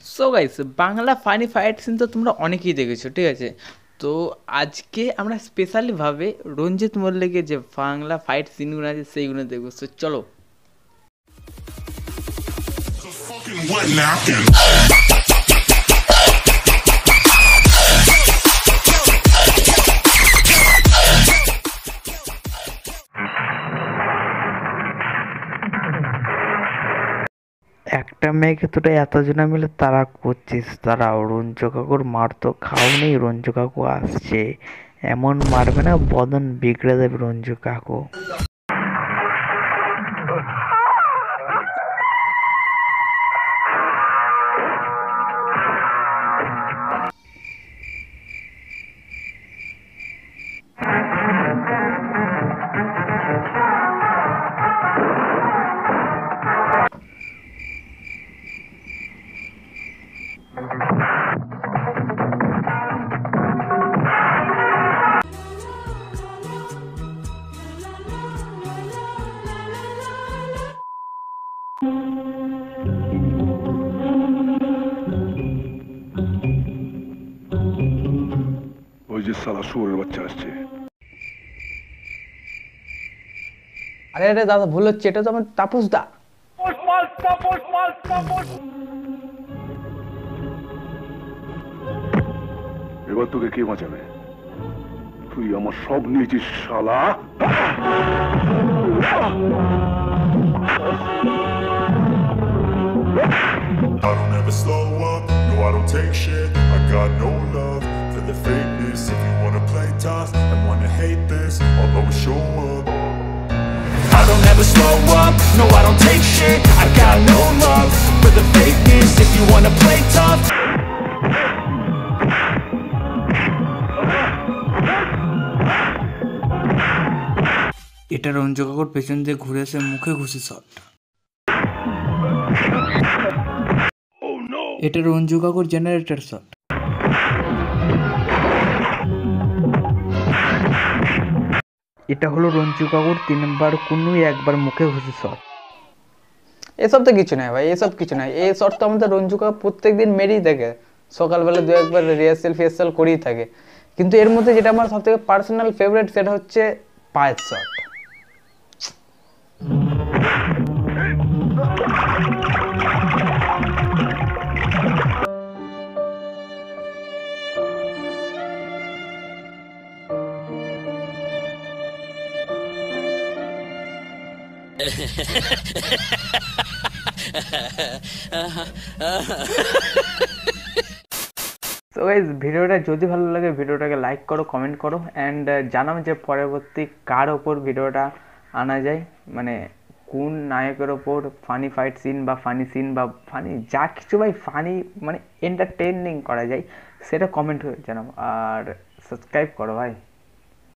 So guys, Bangla funny fight scene তো তোমরা অনেকেই দেখেছো, ঠিক আছে? তো আজকে আমরা স্পেশালিভাবে রঞ্জিত মল্লিকের যে বাংলা ফাইট সিনগুলো আছে সেইগুলো দেখবো। সো চলো। What now? একটা মেয়েকে তোরা এতজনা মিলে তারা করছিস, তারা রঞ্জু কাকুর মার তো খাও নেই। রঞ্জু কাকু আসছে, এমন মারবে না বদন বিগড়ে দেবে রঞ্জু কাকু। ওই যে শালা শুয়োরের বাচ্চা আসছে। আরে আরে দাদা, ভুল হচ্ছে, এটা তো আমার তাপস দা। এবার তোকে কে বাঁচাবে? তুই আমার সব নিয়েছিস শালা। I don't ever slow up, no I don't take shit. I got no love for the fakeness. If you wanna play tough and wanna hate this, I'll always show up. I don't ever slow up, no I don't take shit. I got no love for the fakeness. If you wanna play tough. এটা রঞ্জু কাকুর পেছন দিয়ে ঘুরে এসে মুখে ঘুষি shot. এটা রঞ্জু কাকুর জেনারেটর শট। এটা হলো রঞ্জু কাকুর 3বার কুনুই, 1বার মুখে ঘুষি শট। এসব তো কিছু নাই ভাই, এসব কিছু নাই। এই শট তো আমাদের রঞ্জু কাকু প্রত্যেকদিন মেরেই থাকে, সকালবেলা 2-1বার রিহার্সেল ফিহার্সেল করেই থাকে। কিন্তু এর মধ্যে যেটা আমার সব থেকে পার্সোনাল ফেভারিট সেটা হচ্ছে পায়ের শট। তো গাইস, ভিডিওটা যদি ভালো লাগে ভিডিওটাকে লাইক করো, কমেন্ট করো, অ্যান্ড জানাও যে পরবর্তী কার ওপর ভিডিওটা আনা যায়, মানে কোন নায়কের ওপর ফানি ফাইট সিন বা ফানি সিন বা ফানি যা কিছু ভাই ফানি মানে এন্টারটেইনিং করা যায় সেটা কমেন্ট জানাও, আর সাবস্ক্রাইব করো ভাই।